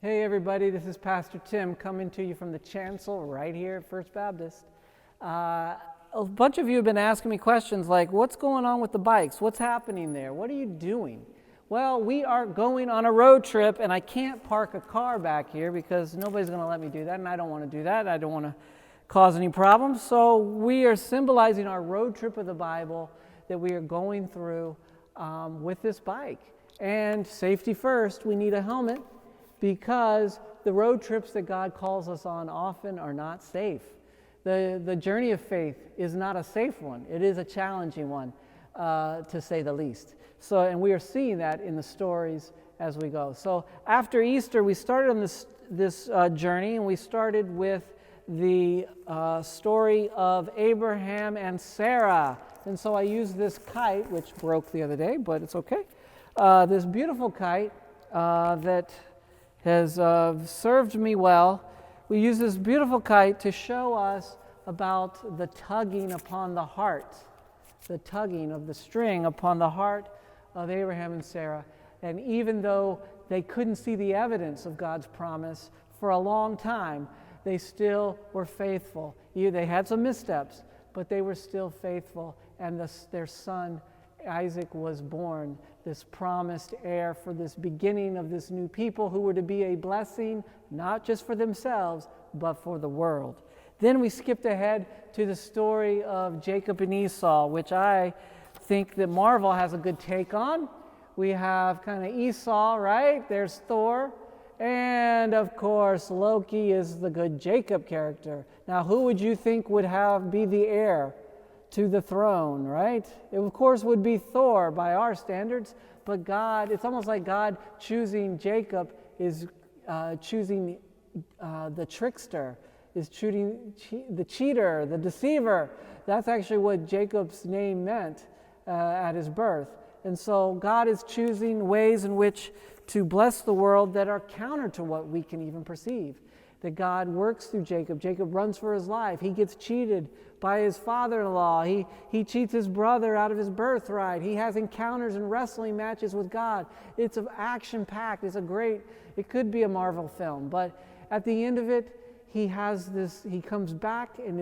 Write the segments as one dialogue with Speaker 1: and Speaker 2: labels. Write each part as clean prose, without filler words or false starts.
Speaker 1: Hey everybody, this is Pastor Tim coming to you from the chancel right here at First Baptist. A bunch of you have been asking me questions like, what's going on with the bikes? What's happening there? What are you doing? Well, we are going on a road trip and I can't park a car back here because nobody's going to let me do that and I don't want to do that. I don't want to cause any problems. So we are symbolizing our road trip of the Bible that we are going through with this bike. And safety first, we need a helmet, because the road trips that God calls us on often are not safe. The journey of faith is not a safe one. It is a challenging one, to say the least. And we are seeing that in the stories as we go. So after Easter, we started on this journey, and we started with the story of Abraham and Sarah. And so I used this kite, which broke the other day, but it's okay. This beautiful kite that has served me well. We use this beautiful kite to show us about the tugging upon the heart, the tugging of the string upon the heart of Abraham and Sarah. And even though they couldn't see the evidence of God's promise for a long time, they still were faithful. They had some missteps, but they were still faithful. And their son Isaac was born, this promised heir for this beginning of this new people who were to be a blessing, not just for themselves, but for the world. Then we skipped ahead to the story of Jacob and Esau, which I think that Marvel has a good take on. We have kind of Esau, right? There's Thor. And of course, Loki is the good Jacob character. Now, who would you think would be the heir to the throne, right? It of course would be Thor by our standards, but God, it's almost like God choosing Jacob is choosing the trickster, is choosing the cheater, the deceiver. That's actually what Jacob's name meant at his birth. And so God is choosing ways in which to bless the world that are counter to what we can even perceive. That God works through Jacob. Jacob runs for his life. He gets cheated by his father-in-law. He cheats his brother out of his birthright. He has encounters and wrestling matches with God. It's action-packed. It could be a Marvel film. But at the end of it, he comes back and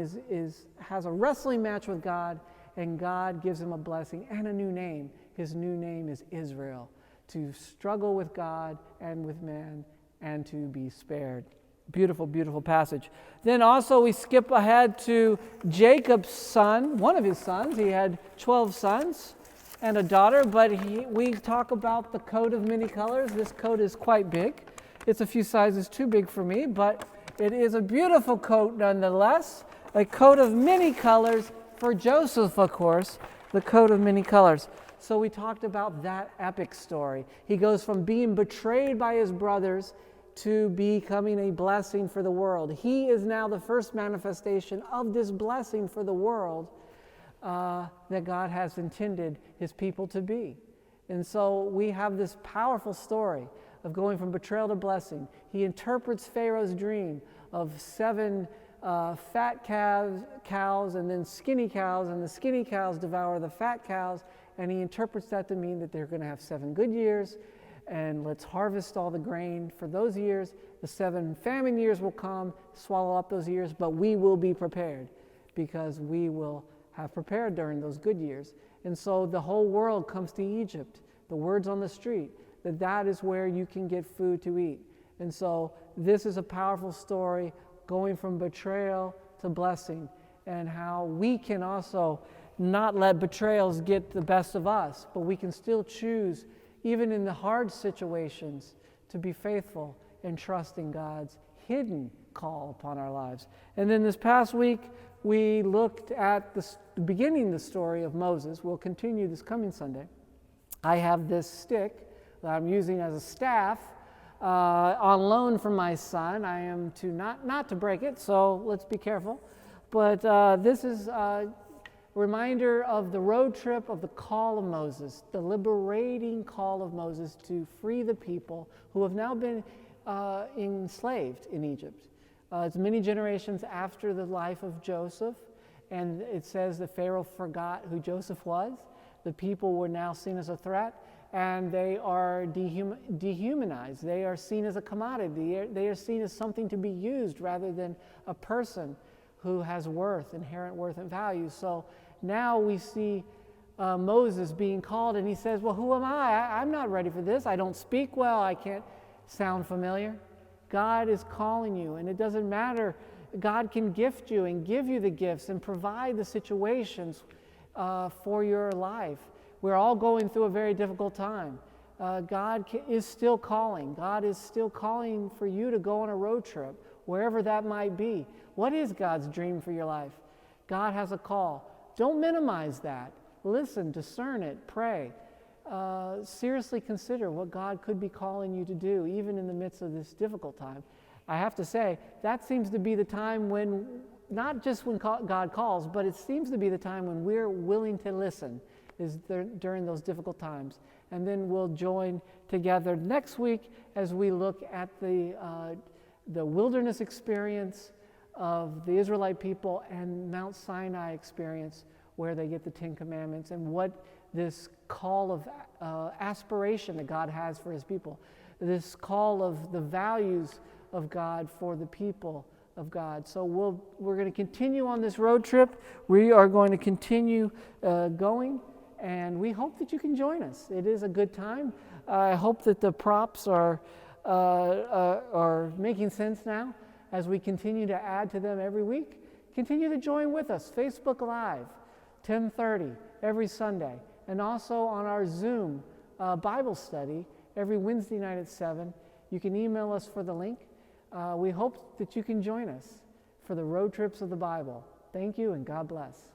Speaker 1: has a wrestling match with God, and God gives him a blessing and a new name. His new name is Israel, to struggle with God and with man and to be spared. Beautiful, beautiful passage. Then also we skip ahead to Jacob's son, one of his sons. He had 12 sons and a daughter, but we talk about the coat of many colors. This coat is quite big. It's a few sizes too big for me, but it is a beautiful coat nonetheless. A coat of many colors for Joseph, of course, the coat of many colors. So we talked about that epic story. He goes from being betrayed by his brothers to becoming a blessing for the world. He is now the first manifestation of this blessing for the world that God has intended his people to be. And so we have this powerful story of going from betrayal to blessing. He interprets Pharaoh's dream of 7 fat cows and then skinny cows, and the skinny cows devour the fat cows, and he interprets that to mean that they're going to have 7 good years, and let's harvest all the grain for those years. The 7 famine years will come, swallow up those years, but we will be prepared because we will have prepared during those good years. And so the whole world comes to Egypt. The word's on the street that is where you can get food to eat. And so this is a powerful story going from betrayal to blessing, and how we can also not let betrayals get the best of us, but we can still choose, even in the hard situations, to be faithful and trust in God's hidden call upon our lives. And then this past week, we looked at beginning the story of Moses. We'll continue this coming Sunday. I have this stick that I'm using as a staff on loan from my son. I am to not to break it, so let's be careful. But this is reminder of the road trip of the call of Moses, the liberating call of Moses to free the people who have now been enslaved in Egypt. It's many generations after the life of Joseph, and it says that Pharaoh forgot who Joseph was. The people were now seen as a threat, and they are dehumanized. They are seen as a commodity. They are seen as something to be used rather than a person who has worth, inherent worth and value. So now we see Moses being called, and he says, well, who am I? I'm not ready for this. I don't speak well. I can't sound familiar. God is calling you, and it doesn't matter. God can gift you and give you the gifts and provide the situations for your life. We're all going through a very difficult time. God is still calling. God is still calling for you to go on a road trip, wherever that might be. What is God's dream for your life? God has a call. Don't minimize that. Listen, discern it, pray. Seriously consider what God could be calling you to do, even in the midst of this difficult time. I have to say, that seems to be the time when, not just when God calls, but it seems to be the time when we're willing to listen, is during those difficult times. And then we'll join together next week as we look at the wilderness experience of the Israelite people and Mount Sinai experience, where they get the Ten Commandments, and what this call of aspiration that God has for his people, this call of the values of God for the people of God. So we're going to continue on this road trip. We are going to continue going, and we hope that you can join us. It is a good time. I hope that the props are making sense now as we continue to add to them every week. Continue to join with us. Facebook Live, 10:30 every Sunday, and also on our Zoom Bible study every Wednesday night at 7. You can email us for the link. We hope that you can join us for the road trips of the Bible. Thank you, and God bless.